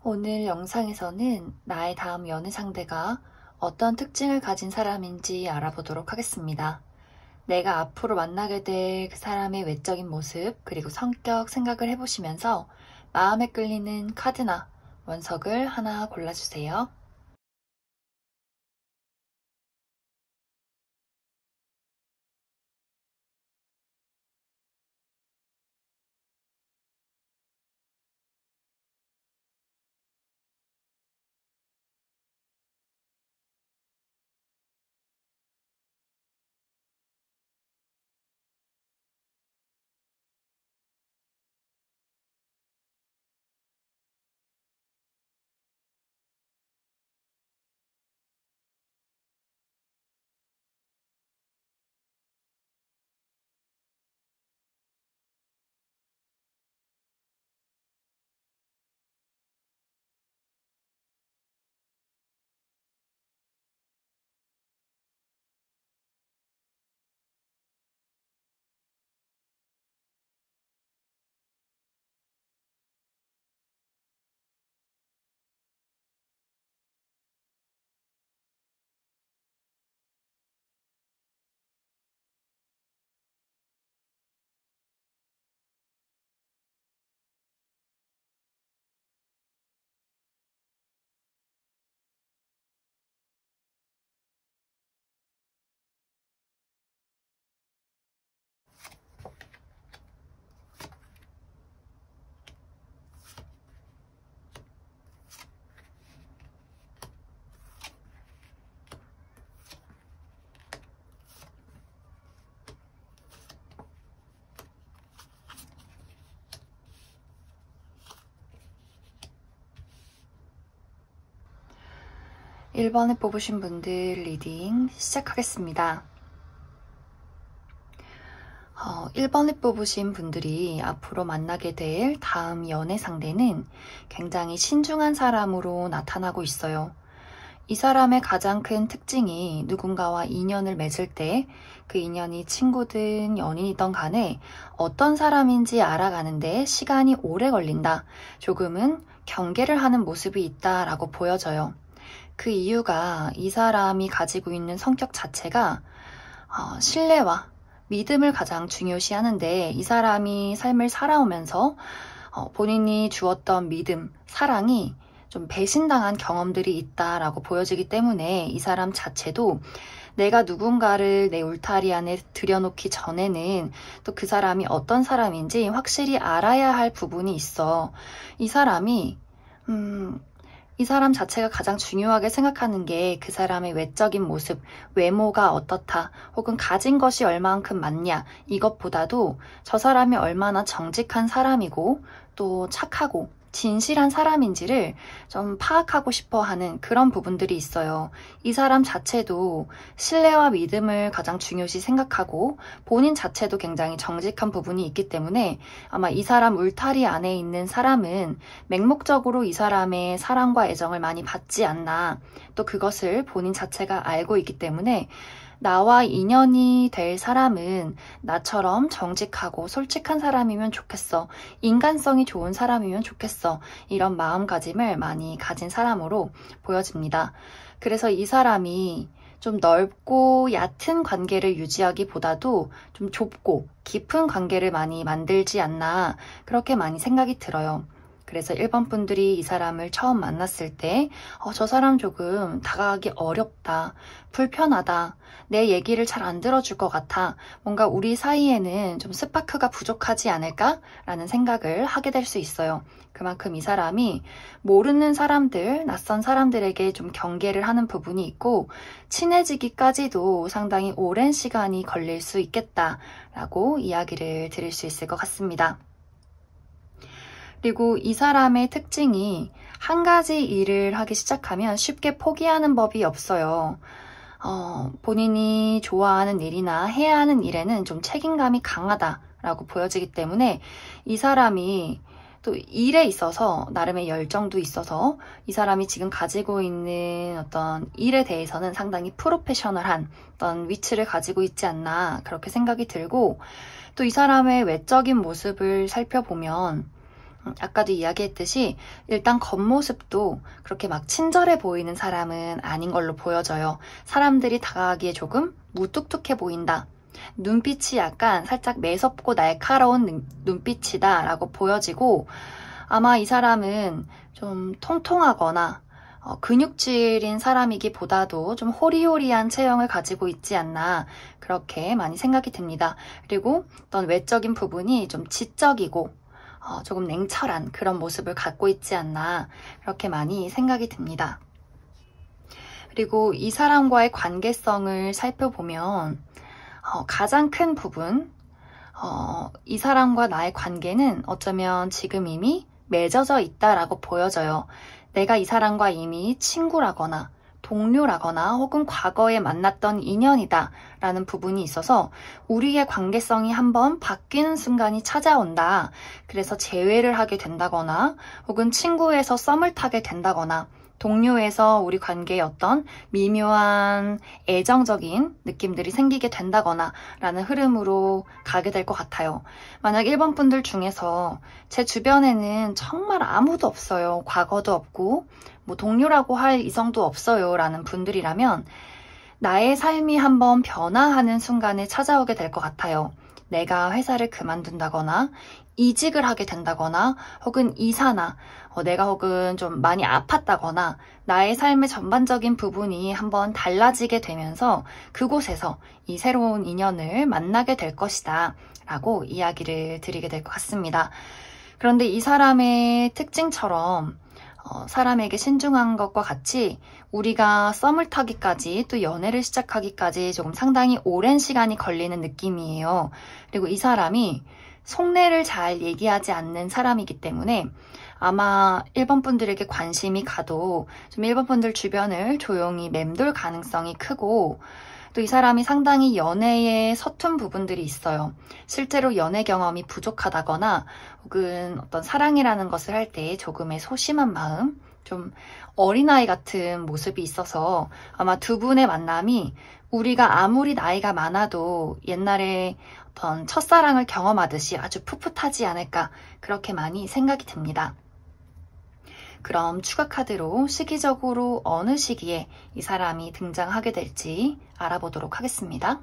오늘 영상에서는 나의 다음 연애 상대가 어떤 특징을 가진 사람인지 알아보도록 하겠습니다. 내가 앞으로 만나게 될 그 사람의 외적인 모습, 그리고 성격 생각을 해보시면서 마음에 끌리는 카드나 원석을 하나 골라주세요. (1번을) 뽑으신 분들 리딩 시작하겠습니다. 1번을 뽑으신 분들이 앞으로 만나게 될 다음 연애 상대는 굉장히 신중한 사람으로 나타나고 있어요. 이 사람의 가장 큰 특징이 누군가와 인연을 맺을 때 그 인연이 친구든 연인이든 간에 어떤 사람인지 알아가는데 시간이 오래 걸린다. 조금은 경계를 하는 모습이 있다라고 보여져요. 그 이유가 이 사람이 가지고 있는 성격 자체가 신뢰와 믿음을 가장 중요시하는데, 이 사람이 삶을 살아오면서 본인이 주었던 믿음, 사랑이 좀 배신당한 경험들이 있다라고 보여지기 때문에 이 사람 자체도 내가 누군가를 내 울타리 안에 들여놓기 전에는 또 그 사람이 어떤 사람인지 확실히 알아야 할 부분이 있어. 이 사람이 이 사람 자체가 가장 중요하게 생각하는 게 그 사람의 외적인 모습, 외모가 어떻다, 혹은 가진 것이 얼만큼 많냐, 이것보다도 저 사람이 얼마나 정직한 사람이고 또 착하고 진실한 사람인지를 좀 파악하고 싶어 하는 그런 부분들이 있어요. 이 사람 자체도 신뢰와 믿음을 가장 중요시 생각하고 본인 자체도 굉장히 정직한 부분이 있기 때문에 아마 이 사람 울타리 안에 있는 사람은 맹목적으로 이 사람의 사랑과 애정을 많이 받지 않나, 또 그것을 본인 자체가 알고 있기 때문에 나와 인연이 될 사람은 나처럼 정직하고 솔직한 사람이면 좋겠어, 인간성이 좋은 사람이면 좋겠어, 이런 마음가짐을 많이 가진 사람으로 보여집니다. 그래서 이 사람이 좀 넓고 얕은 관계를 유지하기보다도 좀 좁고 깊은 관계를 많이 만들지 않나, 그렇게 많이 생각이 들어요. 그래서 1번 분들이 이 사람을 처음 만났을 때 저 사람 조금 다가가기 어렵다, 불편하다, 내 얘기를 잘 안 들어줄 것 같아, 뭔가 우리 사이에는 좀 스파크가 부족하지 않을까? 라는 생각을 하게 될 수 있어요. 그만큼 이 사람이 모르는 사람들, 낯선 사람들에게 좀 경계를 하는 부분이 있고 친해지기까지도 상당히 오랜 시간이 걸릴 수 있겠다라고 이야기를 드릴 수 있을 것 같습니다. 그리고 이 사람의 특징이 한 가지 일을 하기 시작하면 쉽게 포기하는 법이 없어요. 본인이 좋아하는 일이나 해야 하는 일에는 좀 책임감이 강하다라고 보여지기 때문에 이 사람이 또 일에 있어서 나름의 열정도 있어서 이 사람이 지금 가지고 있는 어떤 일에 대해서는 상당히 프로페셔널한 어떤 위치를 가지고 있지 않나, 그렇게 생각이 들고, 또 이 사람의 외적인 모습을 살펴보면 아까도 이야기했듯이 일단 겉모습도 그렇게 막 친절해 보이는 사람은 아닌 걸로 보여져요. 사람들이 다가가기에 조금 무뚝뚝해 보인다. 눈빛이 약간 살짝 매섭고 날카로운 눈빛이다 라고 보여지고, 아마 이 사람은 좀 통통하거나 근육질인 사람이기보다도 좀 호리호리한 체형을 가지고 있지 않나, 그렇게 많이 생각이 듭니다. 그리고 어떤 외적인 부분이 좀 지적이고 조금 냉철한 그런 모습을 갖고 있지 않나, 그렇게 많이 생각이 듭니다. 그리고 이 사람과의 관계성을 살펴보면 가장 큰 부분, 이 사람과 나의 관계는 어쩌면 지금 이미 맺어져 있다라고 보여져요. 내가 이 사람과 이미 친구라거나 동료라거나 혹은 과거에 만났던 인연이다 라는 부분이 있어서 우리의 관계성이 한번 바뀌는 순간이 찾아온다. 그래서 재회를 하게 된다거나 혹은 친구에서 썸을 타게 된다거나 동료에서 우리 관계에 어떤 미묘한 애정적인 느낌들이 생기게 된다거나 라는 흐름으로 가게 될 것 같아요. 만약 1번 분들 중에서 제 주변에는 정말 아무도 없어요. 과거도 없고 뭐 동료라고 할 이성도 없어요 라는 분들이라면 나의 삶이 한번 변화하는 순간에 찾아오게 될 것 같아요. 내가 회사를 그만둔다거나 이직을 하게 된다거나 혹은 이사나 내가 혹은 좀 많이 아팠다거나 나의 삶의 전반적인 부분이 한번 달라지게 되면서 그곳에서 이 새로운 인연을 만나게 될 것이다 라고 이야기를 드리게 될 것 같습니다. 그런데 이 사람의 특징처럼 사람에게 신중한 것과 같이 우리가 썸을 타기까지 또 연애를 시작하기까지 조금 상당히 오랜 시간이 걸리는 느낌이에요. 그리고 이 사람이 속내를 잘 얘기하지 않는 사람이기 때문에 아마 1번 분들에게 관심이 가도 좀 1번 분들 주변을 조용히 맴돌 가능성이 크고, 또 이 사람이 상당히 연애에 서툰 부분들이 있어요. 실제로 연애 경험이 부족하다거나 혹은 어떤 사랑이라는 것을 할 때 조금의 소심한 마음, 좀 어린아이 같은 모습이 있어서 아마 두 분의 만남이 우리가 아무리 나이가 많아도 옛날에 어떤 첫사랑을 경험하듯이 아주 풋풋하지 않을까, 그렇게 많이 생각이 듭니다. 그럼 추가 카드로 시기적으로 어느 시기에 이 사람이 등장하게 될지 알아보도록 하겠습니다.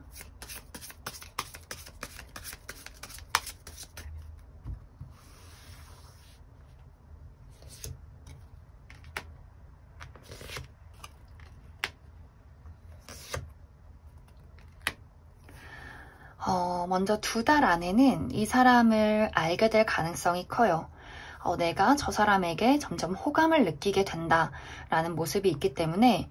먼저 2달 안에는 이 사람을 알게 될 가능성이 커요. 내가 저 사람에게 점점 호감을 느끼게 된다라는 모습이 있기 때문에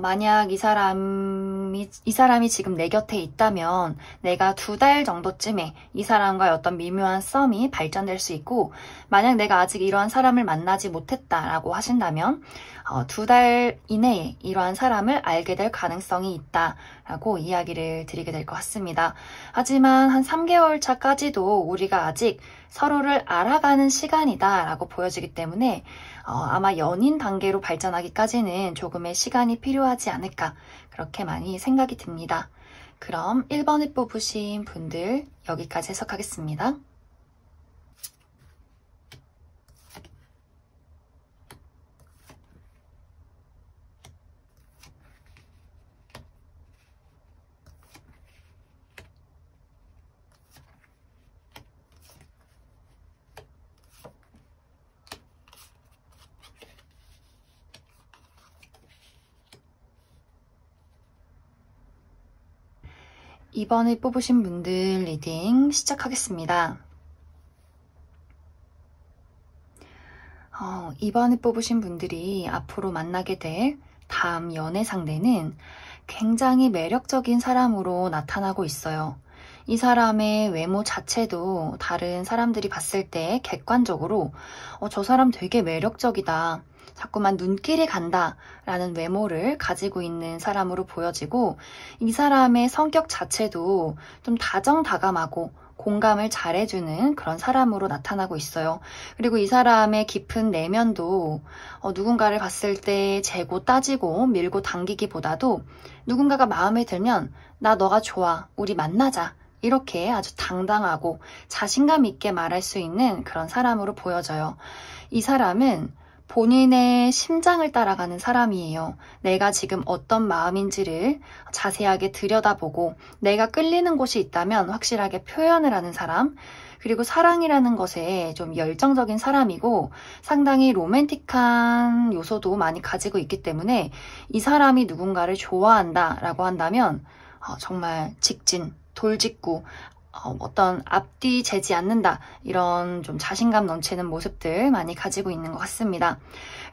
만약 이 사람이 지금 내 곁에 있다면 내가 2달 정도쯤에 이 사람과의 어떤 미묘한 썸이 발전될 수 있고, 만약 내가 아직 이러한 사람을 만나지 못했다라고 하신다면 2달 이내에 이러한 사람을 알게 될 가능성이 있다라고 이야기를 드리게 될 것 같습니다. 하지만 한 3개월 차까지도 우리가 아직 서로를 알아가는 시간이다라고 보여지기 때문에 아마 연인 단계로 발전하기까지는 조금의 시간이 필요하지 않을까, 그렇게 많이 생각이 듭니다. 그럼 1번을 뽑으신 분들 여기까지 해석하겠습니다. 이번에 뽑으신 분들 리딩 시작하겠습니다. 이번에 뽑으신 분들이 앞으로 만나게 될 다음 연애 상대는 굉장히 매력적인 사람으로 나타나고 있어요. 이 사람의 외모 자체도 다른 사람들이 봤을 때 객관적으로 저 사람 되게 매력적이다, 자꾸만 눈길이 간다 라는 외모를 가지고 있는 사람으로 보여지고, 이 사람의 성격 자체도 좀 다정다감하고 공감을 잘해주는 그런 사람으로 나타나고 있어요. 그리고 이 사람의 깊은 내면도 누군가를 봤을 때 재고 따지고 밀고 당기기보다도 누군가가 마음에 들면 나 너가 좋아, 우리 만나자, 이렇게 아주 당당하고 자신감 있게 말할 수 있는 그런 사람으로 보여져요. 이 사람은 본인의 심장을 따라가는 사람이에요. 내가 지금 어떤 마음인지를 자세하게 들여다보고 내가 끌리는 곳이 있다면 확실하게 표현을 하는 사람, 그리고 사랑이라는 것에 좀 열정적인 사람이고 상당히 로맨틱한 요소도 많이 가지고 있기 때문에 이 사람이 누군가를 좋아한다라고 한다면 정말 직진, 돌직구, 어떤 앞뒤 재지 않는다 이런 좀 자신감 넘치는 모습들 많이 가지고 있는 것 같습니다.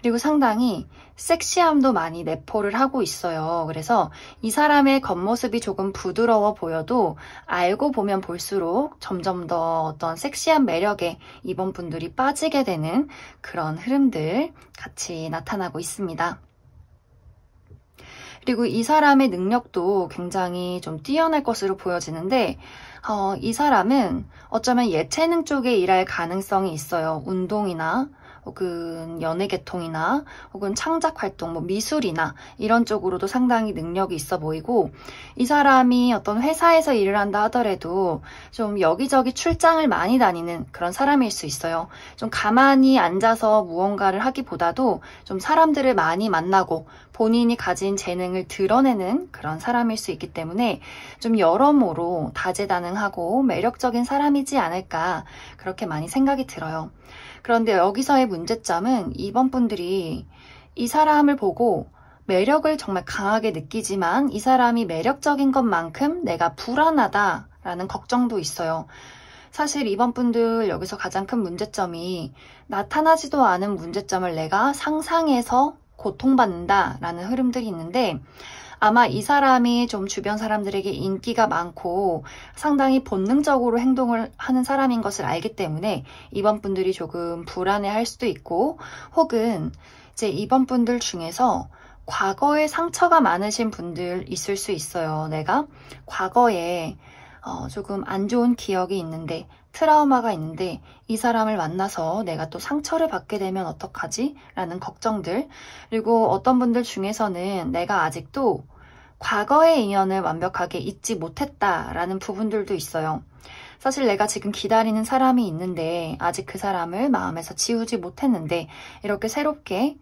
그리고 상당히 섹시함도 많이 내포를 하고 있어요. 그래서 이 사람의 겉모습이 조금 부드러워 보여도 알고 보면 볼수록 점점 더 어떤 섹시한 매력에 이번 분들이 빠지게 되는 그런 흐름들 같이 나타나고 있습니다. 그리고 이 사람의 능력도 굉장히 좀 뛰어날 것으로 보여지는데 이 사람은 어쩌면 예체능 쪽에 일할 가능성이 있어요. 운동이나 혹은 연예계통이나 혹은 창작활동, 미술이나 이런 쪽으로도 상당히 능력이 있어 보이고 이 사람이 어떤 회사에서 일을 한다 하더라도 좀 여기저기 출장을 많이 다니는 그런 사람일 수 있어요. 좀 가만히 앉아서 무언가를 하기보다도 좀 사람들을 많이 만나고 본인이 가진 재능을 드러내는 그런 사람일 수 있기 때문에 좀 여러모로 다재다능하고 매력적인 사람이지 않을까 그렇게 많이 생각이 들어요. 그런데 여기서의 문제점은 이번 분들이 이 사람을 보고 매력을 정말 강하게 느끼지만 이 사람이 매력적인 것만큼 내가 불안하다라는 걱정도 있어요. 사실 이번 분들 여기서 가장 큰 문제점이 나타나지도 않은 문제점을 내가 상상해서 고통받는다라는 흐름들이 있는데 아마 이 사람이 좀 주변 사람들에게 인기가 많고 상당히 본능적으로 행동을 하는 사람인 것을 알기 때문에 이번 분들이 조금 불안해할 수도 있고 혹은 이제 이번 분들 중에서 과거에 상처가 많으신 분들 있을 수 있어요. 내가 과거에 조금 안 좋은 기억이 있는데 트라우마가 있는데 이 사람을 만나서 내가 또 상처를 받게 되면 어떡하지? 라는 걱정들 그리고 어떤 분들 중에서는 내가 아직도 과거의 인연을 완벽하게 잊지 못했다라는 부분들도 있어요. 사실 내가 지금 기다리는 사람이 있는데 아직 그 사람을 마음에서 지우지 못했는데 이렇게 새롭게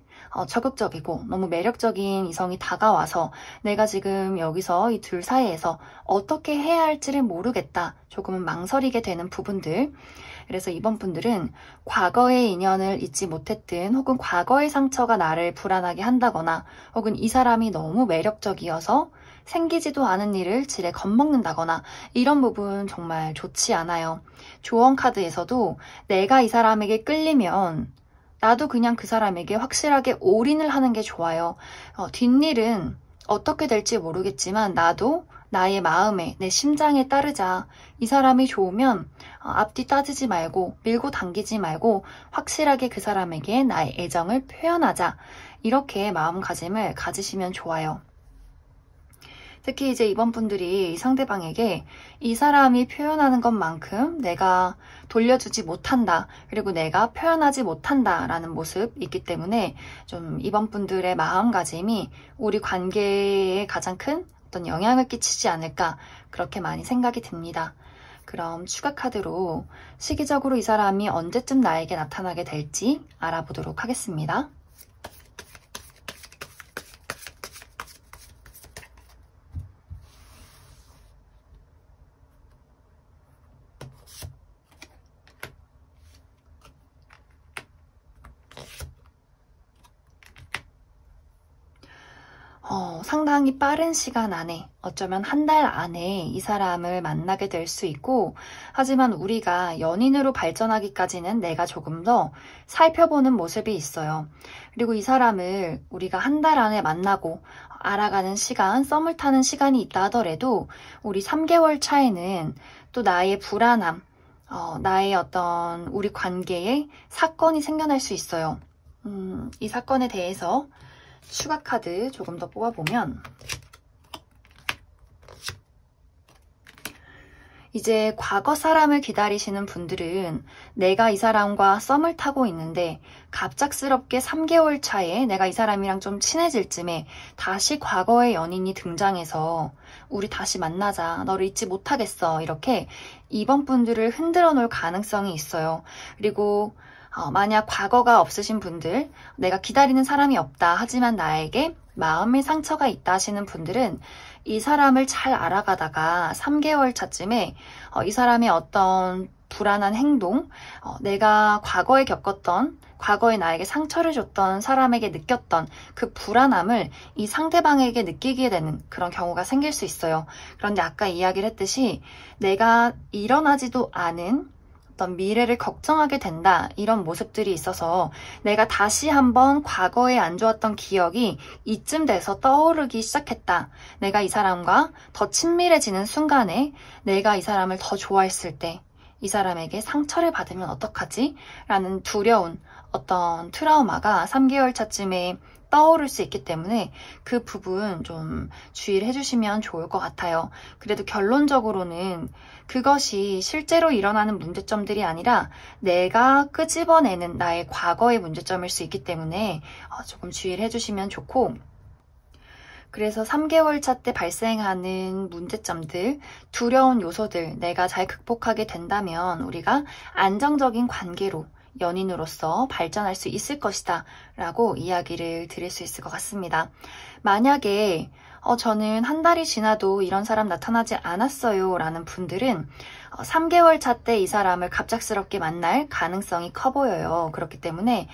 적극적이고 너무 매력적인 이성이 다가와서 내가 지금 여기서 이 둘 사이에서 어떻게 해야 할지를 모르겠다. 조금은 망설이게 되는 부분들. 그래서 이번 분들은 과거의 인연을 잊지 못했든 혹은 과거의 상처가 나를 불안하게 한다거나 혹은 이 사람이 너무 매력적이어서 생기지도 않은 일을 지레 겁먹는다거나 이런 부분 정말 좋지 않아요. 조언 카드에서도 내가 이 사람에게 끌리면 나도 그냥 그 사람에게 확실하게 올인을 하는 게 좋아요. 뒷일은 어떻게 될지 모르겠지만 나도 나의 마음에 내 심장에 따르자. 이 사람이 좋으면 앞뒤 따지지 말고 밀고 당기지 말고 확실하게 그 사람에게 나의 애정을 표현하자. 이렇게 마음가짐을 가지시면 좋아요. 특히 이제 이번 분들이 이 상대방에게 이 사람이 표현하는 것만큼 내가 돌려주지 못한다. 그리고 내가 표현하지 못한다. 라는 모습이 있기 때문에 좀 이번 분들의 마음가짐이 우리 관계에 가장 큰 어떤 영향을 끼치지 않을까 그렇게 많이 생각이 듭니다. 그럼 추가 카드로 시기적으로 이 사람이 언제쯤 나에게 나타나게 될지 알아보도록 하겠습니다. 상당히 빠른 시간 안에 어쩌면 한 달 안에 이 사람을 만나게 될 수 있고 하지만 우리가 연인으로 발전하기까지는 내가 조금 더 살펴보는 모습이 있어요. 그리고 이 사람을 우리가 한 달 안에 만나고 알아가는 시간, 썸을 타는 시간이 있다 하더라도 우리 3개월 차에는 또 나의 불안함, 나의 어떤 우리 관계에 사건이 생겨날 수 있어요. 이 사건에 대해서 추가 카드 조금 더 뽑아보면 이제 과거 사람을 기다리시는 분들은 내가 이 사람과 썸을 타고 있는데 갑작스럽게 3개월 차에 내가 이 사람이랑 좀 친해질 쯤에 다시 과거의 연인이 등장해서 우리 다시 만나자, 너를 잊지 못하겠어, 이렇게 이번 분들을 흔들어 놓을 가능성이 있어요. 그리고 만약 과거가 없으신 분들, 내가 기다리는 사람이 없다 하지만 나에게 마음의 상처가 있다 하시는 분들은 이 사람을 잘 알아가다가 3개월 차쯤에 이 사람의 어떤 불안한 행동, 내가 과거에 겪었던, 과거에 나에게 상처를 줬던 사람에게 느꼈던 그 불안함을 이 상대방에게 느끼게 되는 그런 경우가 생길 수 있어요. 그런데 아까 이야기를 했듯이 내가 일어나지도 않은 어떤 미래를 걱정하게 된다, 이런 모습들이 있어서 내가 다시 한번 과거에 안 좋았던 기억이 이쯤 돼서 떠오르기 시작했다. 내가 이 사람과 더 친밀해지는 순간에 내가 이 사람을 더 좋아했을 때 이 사람에게 상처를 받으면 어떡하지? 라는 두려운 어떤 트라우마가 3개월 차쯤에 떠오를 수 있기 때문에 그 부분 좀 주의를 해주시면 좋을 것 같아요. 그래도 결론적으로는 그것이 실제로 일어나는 문제점들이 아니라 내가 끄집어내는 나의 과거의 문제점일 수 있기 때문에 조금 주의를 해주시면 좋고, 그래서 3개월 차 때 발생하는 문제점들, 두려운 요소들 내가 잘 극복하게 된다면 우리가 안정적인 관계로 연인으로서 발전할 수 있을 것이다 라고 이야기를 드릴 수 있을 것 같습니다. 만약에 저는 한 달이 지나도 이런 사람 나타나지 않았어요 라는 분들은 3개월 차 때 이 사람을 갑작스럽게 만날 가능성이 커 보여요. 그렇기 때문에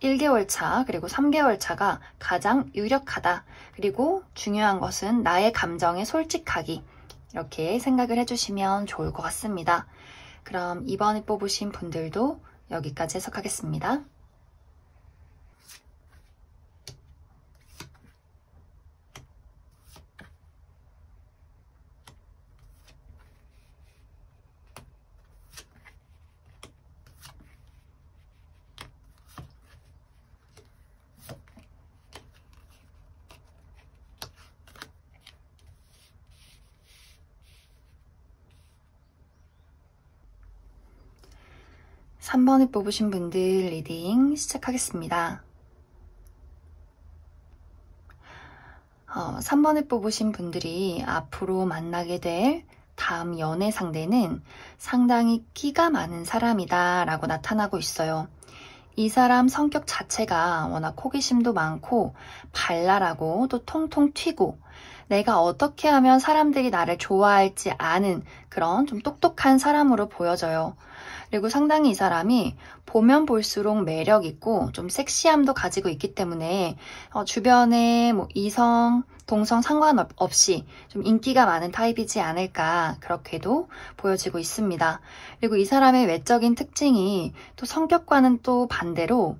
1개월 차 그리고 3개월 차가 가장 유력하다. 그리고 중요한 것은 나의 감정에 솔직하기, 이렇게 생각을 해주시면 좋을 것 같습니다. 그럼 이번에 뽑으신 분들도 여기까지 해석하겠습니다. 3번을 뽑으신 분들 리딩 시작하겠습니다. 3번을 뽑으신 분들이 앞으로 만나게 될 다음 연애 상대는 상당히 끼가 많은 사람이다 라고 나타나고 있어요. 이 사람 성격 자체가 워낙 호기심도 많고 발랄하고 또 통통 튀고 내가 어떻게 하면 사람들이 나를 좋아할지 아는 그런 좀 똑똑한 사람으로 보여져요. 그리고 상당히 이 사람이 보면 볼수록 매력 있고 좀 섹시함도 가지고 있기 때문에 주변에 뭐 이성, 동성 상관없이 좀 인기가 많은 타입이지 않을까, 그렇게도 보여지고 있습니다. 그리고 이 사람의 외적인 특징이 또 성격과는 또 반대로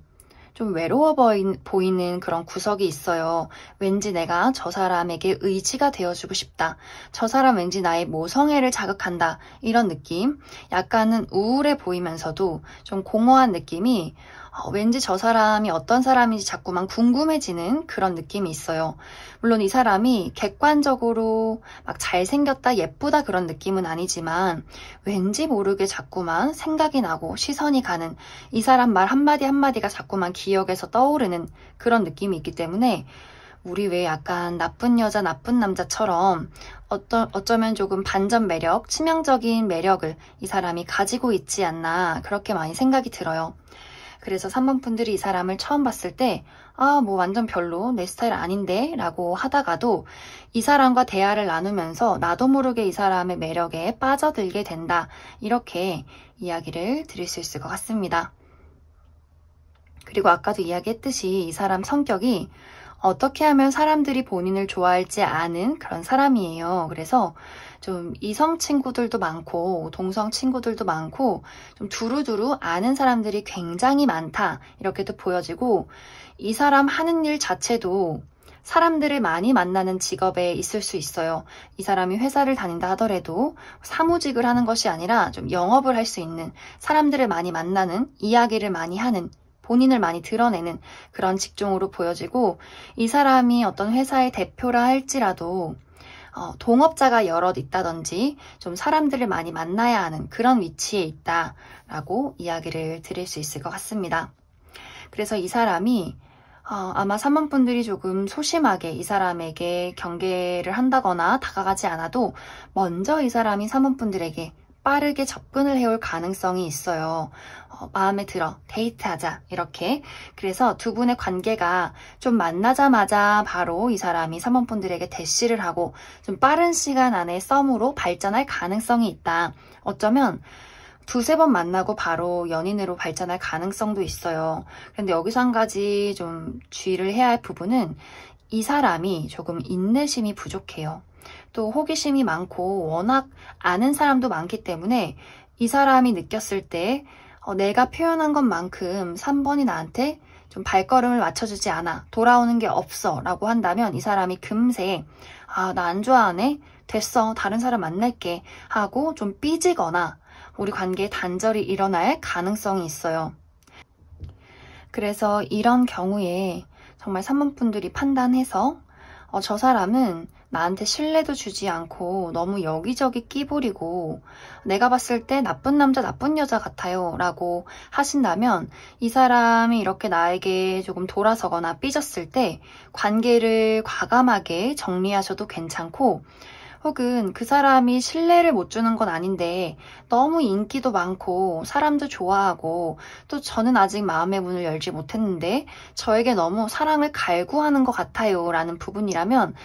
좀 외로워 보이는 그런 구석이 있어요. 왠지 내가 저 사람에게 의지가 되어주고 싶다. 저 사람 왠지 나의 모성애를 자극한다. 이런 느낌. 약간은 우울해 보이면서도 좀 공허한 느낌이 왠지 저 사람이 어떤 사람인지 자꾸만 궁금해지는 그런 느낌이 있어요. 물론 이 사람이 객관적으로 막 잘생겼다, 예쁘다 그런 느낌은 아니지만 왠지 모르게 자꾸만 생각이 나고 시선이 가는, 이 사람 말 한마디 한마디가 자꾸만 기억에서 떠오르는 그런 느낌이 있기 때문에 우리 왜 약간 나쁜 여자, 나쁜 남자처럼 어쩌면 조금 반전 매력, 치명적인 매력을 이 사람이 가지고 있지 않나, 그렇게 많이 생각이 들어요. 그래서 3번 분들이 이 사람을 처음 봤을 때 뭐 완전 별로 내 스타일 아닌데 라고 하다가도 이 사람과 대화를 나누면서 나도 모르게 이 사람의 매력에 빠져들게 된다, 이렇게 이야기를 드릴 수 있을 것 같습니다. 그리고 아까도 이야기했듯이 이 사람 성격이 어떻게 하면 사람들이 본인을 좋아할지 아는 그런 사람이에요. 그래서 좀 이성 친구들도 많고 동성 친구들도 많고 좀 두루두루 아는 사람들이 굉장히 많다, 이렇게도 보여지고, 이 사람 하는 일 자체도 사람들을 많이 만나는 직업에 있을 수 있어요. 이 사람이 회사를 다닌다 하더라도 사무직을 하는 것이 아니라 좀 영업을 할 수 있는, 사람들을 많이 만나는, 이야기를 많이 하는, 본인을 많이 드러내는 그런 직종으로 보여지고, 이 사람이 어떤 회사의 대표라 할지라도 동업자가 여럿 있다든지 좀 사람들을 많이 만나야 하는 그런 위치에 있다라고 이야기를 드릴 수 있을 것 같습니다. 그래서 이 사람이 아마 사모분들이 조금 소심하게 이 사람에게 경계를 한다거나 다가가지 않아도 먼저 이 사람이 사모분들에게 빠르게 접근을 해올 가능성이 있어요. 마음에 들어, 데이트하자, 이렇게. 그래서 두 분의 관계가 좀 만나자마자 바로 이 사람이 사모분들에게 대시를 하고 좀 빠른 시간 안에 썸으로 발전할 가능성이 있다. 어쩌면 두세 번 만나고 바로 연인으로 발전할 가능성도 있어요. 그런데 여기서 한 가지 좀 주의를 해야 할 부분은 이 사람이 조금 인내심이 부족해요. 또 호기심이 많고 워낙 아는 사람도 많기 때문에 이 사람이 느꼈을 때 내가 표현한 것만큼 3번이 나한테 좀 발걸음을 맞춰주지 않아, 돌아오는 게 없어 라고 한다면 이 사람이 금세 나 안 좋아하네? 됐어, 다른 사람 만날게 하고 좀 삐지거나 우리 관계에 단절이 일어날 가능성이 있어요. 그래서 이런 경우에 정말 산모분들이 판단해서 저 사람은 나한테 신뢰도 주지 않고 너무 여기저기 끼부리고 내가 봤을 때 나쁜 남자, 나쁜 여자 같아요 라고 하신다면 이 사람이 이렇게 나에게 조금 돌아서거나 삐졌을 때 관계를 과감하게 정리하셔도 괜찮고, 혹은 그 사람이 신뢰를 못 주는 건 아닌데 너무 인기도 많고 사람도 좋아하고 또 저는 아직 마음의 문을 열지 못했는데 저에게 너무 사랑을 갈구하는 것 같아요 라는 부분이라면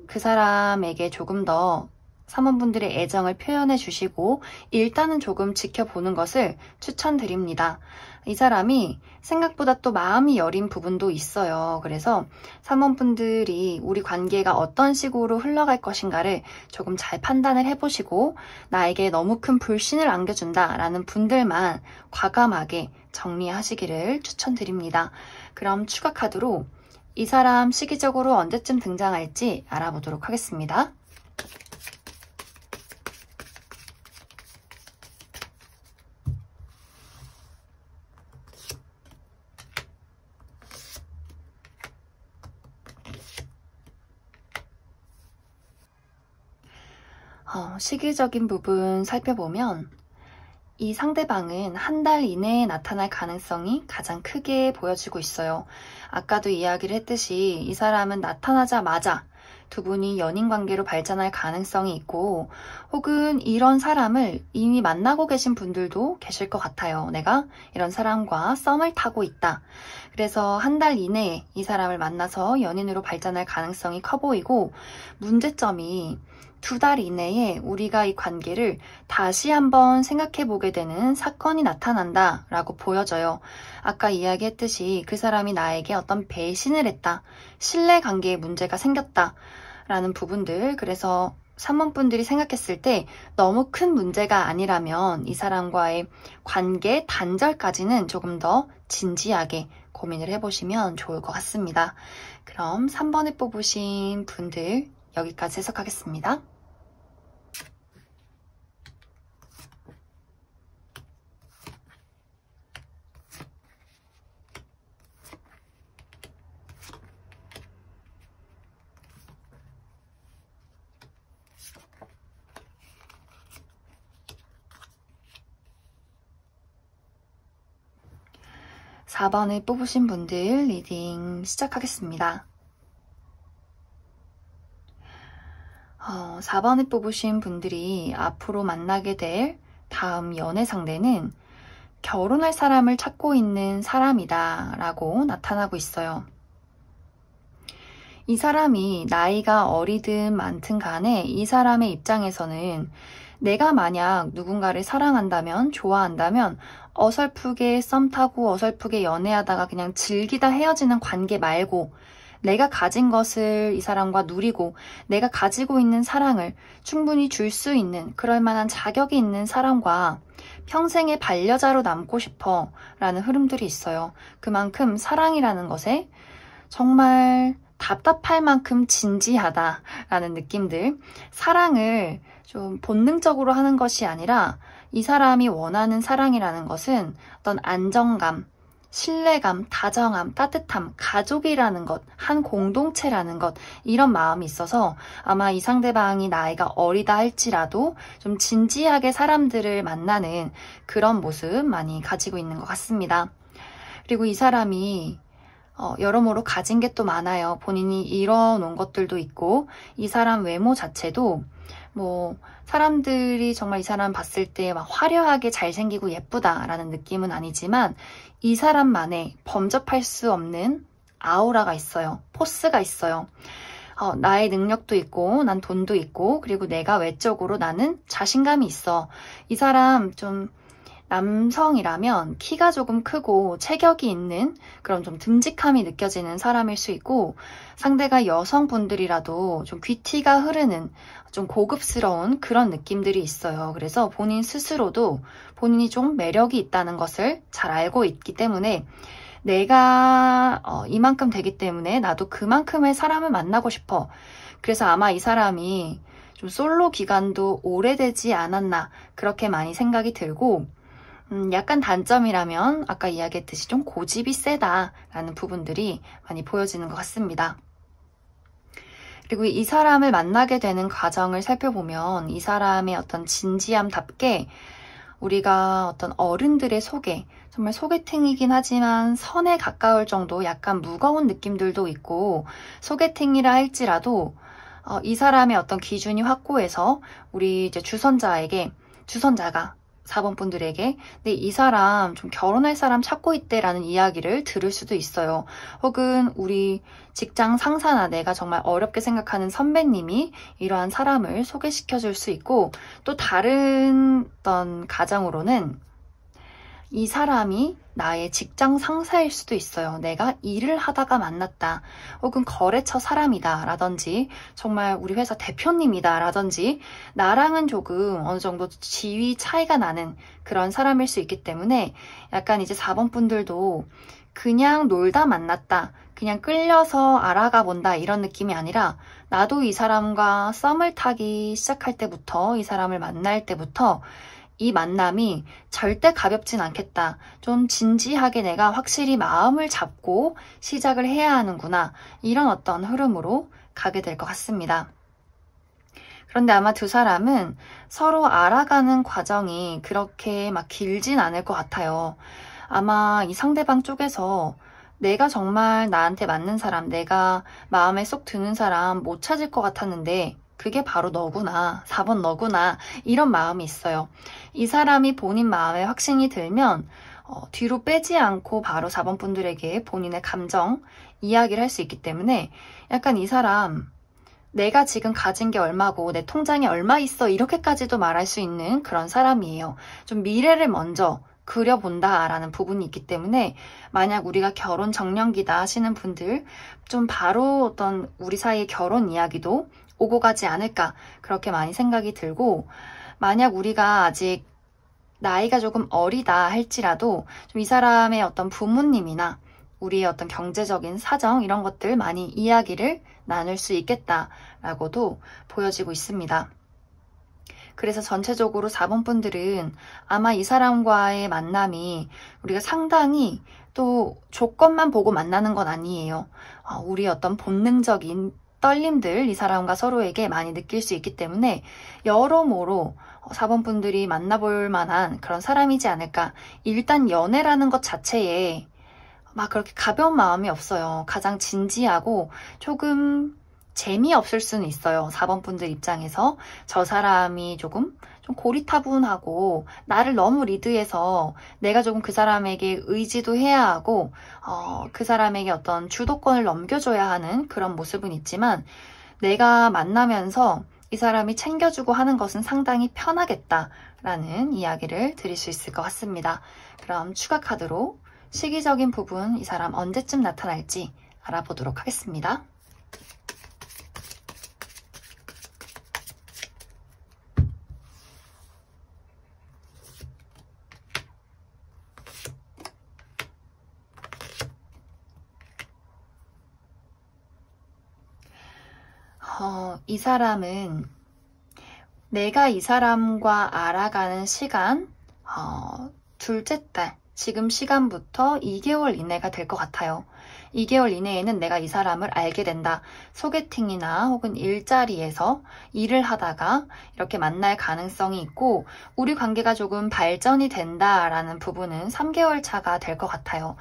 그 사람에게 조금 더 사모분들의 애정을 표현해 주시고 일단은 조금 지켜보는 것을 추천드립니다. 이 사람이 생각보다 또 마음이 여린 부분도 있어요. 그래서 사모분들이 우리 관계가 어떤 식으로 흘러갈 것인가를 조금 잘 판단을 해보시고 나에게 너무 큰 불신을 안겨준다라는 분들만 과감하게 정리하시기를 추천드립니다. 그럼 추가 카드로 이 사람 시기적으로 언제쯤 등장할지 알아보도록 하겠습니다. 시기적인 부분 살펴보면 이 상대방은 한 달 이내에 나타날 가능성이 가장 크게 보여지고 있어요. 아까도 이야기를 했듯이 이 사람은 나타나자마자 두 분이 연인 관계로 발전할 가능성이 있고, 혹은 이런 사람을 이미 만나고 계신 분들도 계실 것 같아요. 내가 이런 사람과 썸을 타고 있다. 그래서 한 달 이내에 이 사람을 만나서 연인으로 발전할 가능성이 커 보이고, 문제점이 2달 이내에 우리가 이 관계를 다시 한번 생각해 보게 되는 사건이 나타난다 라고 보여져요. 아까 이야기했듯이 그 사람이 나에게 어떤 배신을 했다, 신뢰관계에 문제가 생겼다 라는 부분들, 그래서 산모분들이 생각했을 때 너무 큰 문제가 아니라면 이 사람과의 관계 단절까지는 조금 더 진지하게 고민을 해보시면 좋을 것 같습니다. 그럼 3번을 뽑으신 분들 여기까지 해석하겠습니다. 사 4번을 뽑으신 분들 리딩 시작하겠습니다. 4번을 뽑으신 분들이 앞으로 만나게 될 다음 연애 상대는 결혼할 사람을 찾고 있는 사람이다 라고 나타나고 있어요. 이 사람이 나이가 어리든 많든 간에 이 사람의 입장에서는 내가 만약 누군가를 사랑한다면, 좋아한다면 어설프게 썸 타고 어설프게 연애하다가 그냥 즐기다 헤어지는 관계 말고 내가 가진 것을 이 사람과 누리고 내가 가지고 있는 사랑을 충분히 줄 수 있는 그럴 만한 자격이 있는 사람과 평생의 반려자로 남고 싶어 라는 흐름들이 있어요. 그만큼 사랑이라는 것에 정말 답답할 만큼 진지하다라는 느낌들, 사랑을 좀 본능적으로 하는 것이 아니라 이 사람이 원하는 사랑이라는 것은 어떤 안정감, 신뢰감, 다정함, 따뜻함, 가족이라는 것, 한 공동체라는 것, 이런 마음이 있어서 아마 이 상대방이 나이가 어리다 할지라도 좀 진지하게 사람들을 만나는 그런 모습 많이 가지고 있는 것 같습니다. 그리고 이 사람이 여러모로 가진 게 또 많아요. 본인이 이뤄놓은 것들도 있고, 이 사람 외모 자체도 사람들이 정말 이 사람 봤을 때 막 화려하게 잘생기고 예쁘다라는 느낌은 아니지만 이 사람만의 범접할 수 없는 아우라가 있어요. 포스가 있어요. 나의 능력도 있고 난 돈도 있고 그리고 내가 외적으로 나는 자신감이 있어. 이 사람 좀 남성이라면 키가 조금 크고 체격이 있는 그런 좀 듬직함이 느껴지는 사람일 수 있고 상대가 여성분들이라도 좀 귀티가 흐르는 좀 고급스러운 그런 느낌들이 있어요. 그래서 본인 스스로도 본인이 좀 매력이 있다는 것을 잘 알고 있기 때문에 내가 이만큼 되기 때문에 나도 그만큼의 사람을 만나고 싶어. 그래서 아마 이 사람이 좀 솔로 기간도 오래되지 않았나 그렇게 많이 생각이 들고 약간 단점이라면 아까 이야기했듯이 좀 고집이 세다라는 부분들이 많이 보여지는 것 같습니다. 그리고 이 사람을 만나게 되는 과정을 살펴보면 이 사람의 어떤 진지함답게 우리가 어떤 어른들의 소개, 정말 소개팅이긴 하지만 선에 가까울 정도 약간 무거운 느낌들도 있고 소개팅이라 할지라도 이 사람의 어떤 기준이 확고해서 우리 이제 주선자가 4번 분들에게 근데 이 사람 좀 결혼할 사람 찾고 있대라는 이야기를 들을 수도 있어요. 혹은 우리 직장 상사나 내가 정말 어렵게 생각하는 선배님이 이러한 사람을 소개시켜 줄 수 있고 또 다른 어떤 가정으로는 이 사람이 나의 직장 상사일 수도 있어요. 내가 일을 하다가 만났다. 혹은 거래처 사람이다. 라든지 정말 우리 회사 대표님이다. 라든지 나랑은 조금 어느 정도 지위 차이가 나는 그런 사람일 수 있기 때문에 약간 이제 4번 분들도 그냥 놀다 만났다. 그냥 끌려서 알아가 본다. 이런 느낌이 아니라 나도 이 사람과 썸을 타기 시작할 때부터 이 사람을 만날 때부터 이 만남이 절대 가볍진 않겠다. 좀 진지하게 내가 확실히 마음을 잡고 시작을 해야 하는구나. 이런 어떤 흐름으로 가게 될 것 같습니다. 그런데 아마 두 사람은 서로 알아가는 과정이 그렇게 막 길진 않을 것 같아요. 아마 이 상대방 쪽에서 내가 정말 나한테 맞는 사람, 내가 마음에 쏙 드는 사람 못 찾을 것 같았는데 그게 바로 너구나, 4번 너구나 이런 마음이 있어요. 이 사람이 본인 마음에 확신이 들면 뒤로 빼지 않고 바로 4번 분들에게 본인의 감정 이야기를 할 수 있기 때문에 약간 이 사람 내가 지금 가진 게 얼마고 내 통장에 얼마 있어 이렇게까지도 말할 수 있는 그런 사람이에요. 좀 미래를 먼저 그려본다라는 부분이 있기 때문에 만약 우리가 결혼 정년기다 하시는 분들 좀 바로 어떤 우리 사이의 결혼 이야기도 오고 가지 않을까 그렇게 많이 생각이 들고 만약 우리가 아직 나이가 조금 어리다 할지라도 좀 이 사람의 어떤 부모님이나 우리의 어떤 경제적인 사정 이런 것들 많이 이야기를 나눌 수 있겠다라고도 보여지고 있습니다. 그래서 전체적으로 4번 분들은 아마 이 사람과의 만남이 우리가 상당히 또 조건만 보고 만나는 건 아니에요. 우리 어떤 본능적인 떨림들 이 사람과 서로에게 많이 느낄 수 있기 때문에 여러모로 4번 분들이 만나볼 만한 그런 사람이지 않을까. 일단 연애라는 것 자체에 막 그렇게 가벼운 마음이 없어요. 가장 진지하고 조금 재미없을 수는 있어요. 4번 분들 입장에서 저 사람이 조금 좀 고리타분하고 나를 너무 리드해서 내가 조금 그 사람에게 의지도 해야 하고 그 사람에게 어떤 주도권을 넘겨줘야 하는 그런 모습은 있지만 내가 만나면서 이 사람이 챙겨주고 하는 것은 상당히 편하겠다라는 이야기를 드릴 수 있을 것 같습니다. 그럼 추가 카드로 시기적인 부분 이 사람 언제쯤 나타날지 알아보도록 하겠습니다. 이 사람은 내가 이 사람과 알아가는 시간, 둘째 달, 지금 시간부터 2개월 이내가 될 것 같아요. 2개월 이내에는 내가 이 사람을 알게 된다. 소개팅이나 혹은 일자리에서 일을 하다가 이렇게 만날 가능성이 있고 우리 관계가 조금 발전이 된다라는 부분은 3개월 차가 될 것 같아요.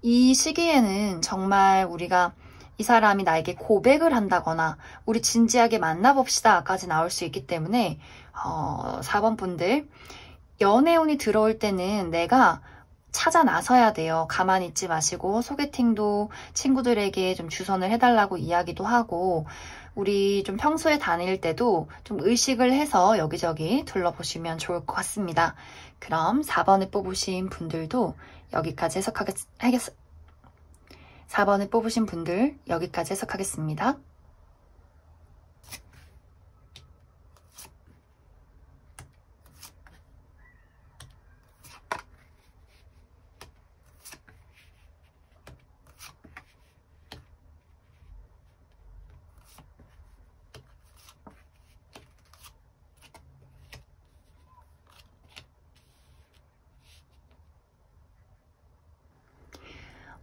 이 시기에는 정말 우리가 이 사람이 나에게 고백을 한다거나 우리 진지하게 만나봅시다까지 나올 수 있기 때문에 4번 분들 연애운이 들어올 때는 내가 찾아 나서야 돼요. 가만히 있지 마시고 소개팅도 친구들에게 좀 주선을 해달라고 이야기도 하고 우리 좀 평소에 다닐 때도 좀 의식을 해서 여기저기 둘러보시면 좋을 것 같습니다. 그럼 4번을 뽑으신 분들도 여기까지 4번을 뽑으신 분들 여기까지 해석하겠습니다.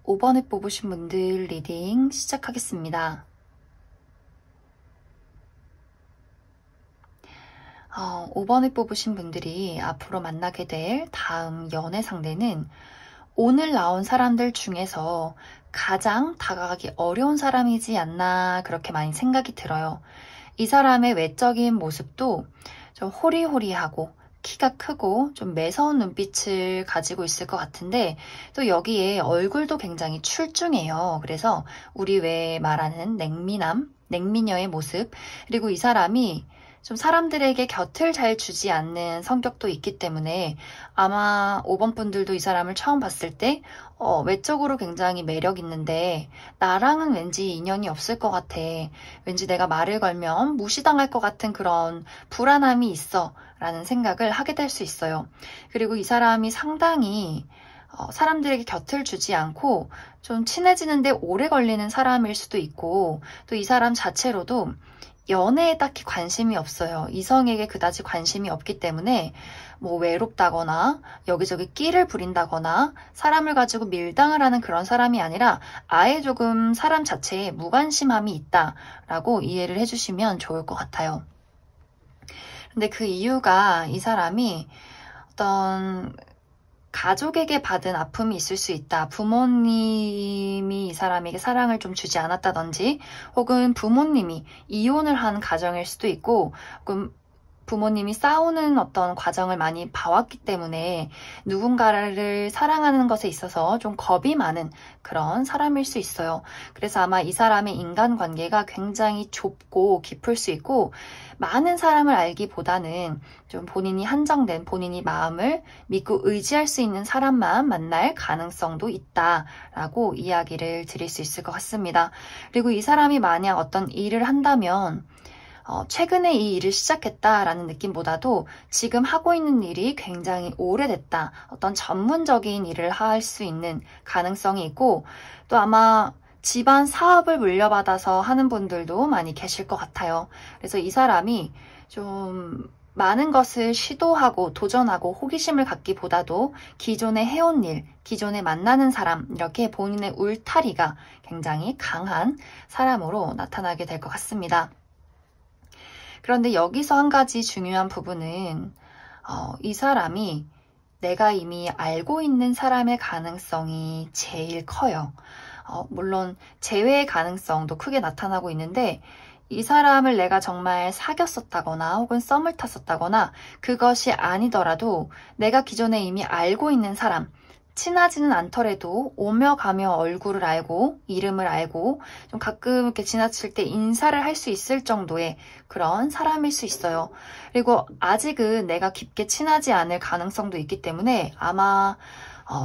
5번을 뽑으신 분들 리딩 시작하겠습니다. 5번을 뽑으신 분들이 앞으로 만나게 될 다음 연애 상대는 오늘 나온 사람들 중에서 가장 다가가기 어려운 사람이지 않나 그렇게 많이 생각이 들어요. 이 사람의 외적인 모습도 좀 호리호리하고 키가 크고 좀 매서운 눈빛을 가지고 있을 것 같은데 또 여기에 얼굴도 굉장히 출중해요. 그래서 우리 왜 말하는 냉미녀의 모습 그리고 이 사람이 좀 사람들에게 곁을 잘 주지 않는 성격도 있기 때문에 아마 5번 분들도 이 사람을 처음 봤을 때 외적으로 굉장히 매력 있는데 나랑은 왠지 인연이 없을 것 같아. 왠지 내가 말을 걸면 무시당할 것 같은 그런 불안함이 있어 라는 생각을 하게 될 수 있어요. 그리고 이 사람이 상당히 사람들에게 곁을 주지 않고 좀 친해지는데 오래 걸리는 사람일 수도 있고 또 이 사람 자체로도 연애에 딱히 관심이 없어요. 이성에게 그다지 관심이 없기 때문에 뭐 외롭다거나 여기저기 끼를 부린다거나 사람을 가지고 밀당을 하는 그런 사람이 아니라 아예 조금 사람 자체에 무관심함이 있다라고 이해를 해주시면 좋을 것 같아요. 근데 그 이유가 이 사람이 어떤 가족에게 받은 아픔이 있을 수 있다. 부모님이 이 사람에게 사랑을 좀 주지 않았다든지 혹은 부모님이 이혼을 한 가정일 수도 있고 혹은 부모님이 싸우는 어떤 과정을 많이 봐왔기 때문에 누군가를 사랑하는 것에 있어서 좀 겁이 많은 그런 사람일 수 있어요. 그래서 아마 이 사람의 인간관계가 굉장히 좁고 깊을 수 있고 많은 사람을 알기보다는 좀 본인이 한정된 본인이 마음을 믿고 의지할 수 있는 사람만 만날 가능성도 있다라고 이야기를 드릴 수 있을 것 같습니다. 그리고 이 사람이 만약 어떤 일을 한다면 최근에 이 일을 시작했다라는 느낌보다도 지금 하고 있는 일이 굉장히 오래됐다. 어떤 전문적인 일을 할 수 있는 가능성이 있고 또 아마 집안 사업을 물려받아서 하는 분들도 많이 계실 것 같아요. 그래서 이 사람이 좀 많은 것을 시도하고 도전하고 호기심을 갖기보다도 기존에 해온 일, 기존에 만나는 사람 이렇게 본인의 울타리가 굉장히 강한 사람으로 나타나게 될 것 같습니다. 그런데 여기서 한 가지 중요한 부분은 이 사람이 내가 이미 알고 있는 사람의 가능성이 제일 커요. 물론 재회의 가능성도 크게 나타나고 있는데 이 사람을 내가 정말 사귀었었다거나 혹은 썸을 탔었다거나 그것이 아니더라도 내가 기존에 이미 알고 있는 사람 친하지는 않더라도 오며 가며 얼굴을 알고 이름을 알고 좀 가끔 이렇게 지나칠 때 인사를 할 수 있을 정도의 그런 사람일 수 있어요. 그리고 아직은 내가 깊게 친하지 않을 가능성도 있기 때문에 아마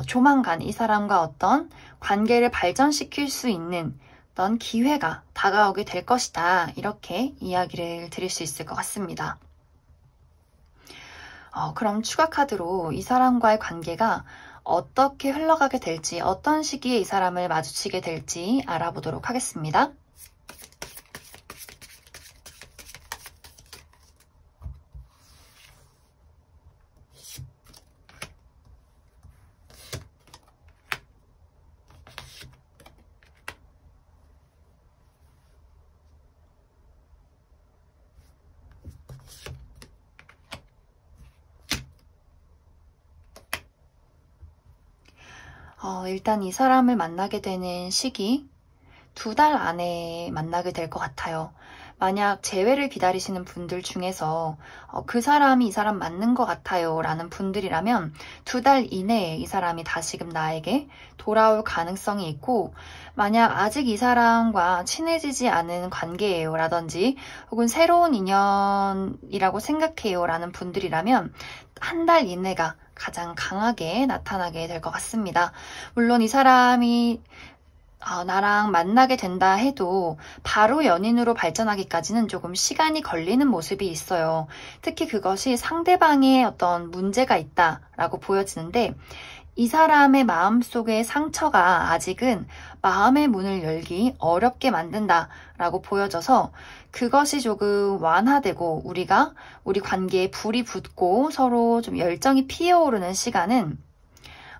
조만간 이 사람과 어떤 관계를 발전시킬 수 있는 어떤 기회가 다가오게 될 것이다. 이렇게 이야기를 드릴 수 있을 것 같습니다. 그럼 추가 카드로 이 사람과의 관계가 어떻게 흘러가게 될지, 어떤 시기에 이 사람을 마주치게 될지 알아보도록 하겠습니다. 일단 이 사람을 만나게 되는 시기, 2달 안에 만나게 될 것 같아요. 만약 재회를 기다리시는 분들 중에서 그 사람이 이 사람 맞는 것 같아요 라는 분들이라면 2달 이내에 이 사람이 다시금 나에게 돌아올 가능성이 있고, 만약 아직 이 사람과 친해지지 않은 관계예요 라든지 혹은 새로운 인연이라고 생각해요 라는 분들이라면 1달 이내가 가장 강하게 나타나게 될 것 같습니다. 물론 이 사람이 나랑 만나게 된다 해도 바로 연인으로 발전하기까지는 조금 시간이 걸리는 모습이 있어요. 특히 그것이 상대방의 어떤 문제가 있다라고 보여지는데, 이 사람의 마음속의 상처가 아직은 마음의 문을 열기 어렵게 만든다라고 보여져서 그것이 조금 완화되고 우리 관계에 불이 붙고 서로 좀 열정이 피어오르는 시간은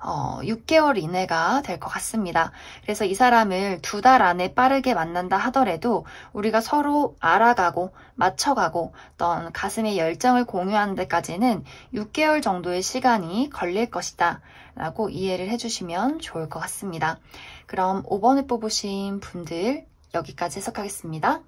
6개월 이내가 될 것 같습니다. 그래서 이 사람을 2달 안에 빠르게 만난다 하더라도 우리가 서로 알아가고 맞춰가고 어떤 가슴의 열정을 공유하는 데까지는 6개월 정도의 시간이 걸릴 것이다 라고 이해를 해주시면 좋을 것 같습니다. 그럼 5번을 뽑으신 분들 여기까지 해석하겠습니다.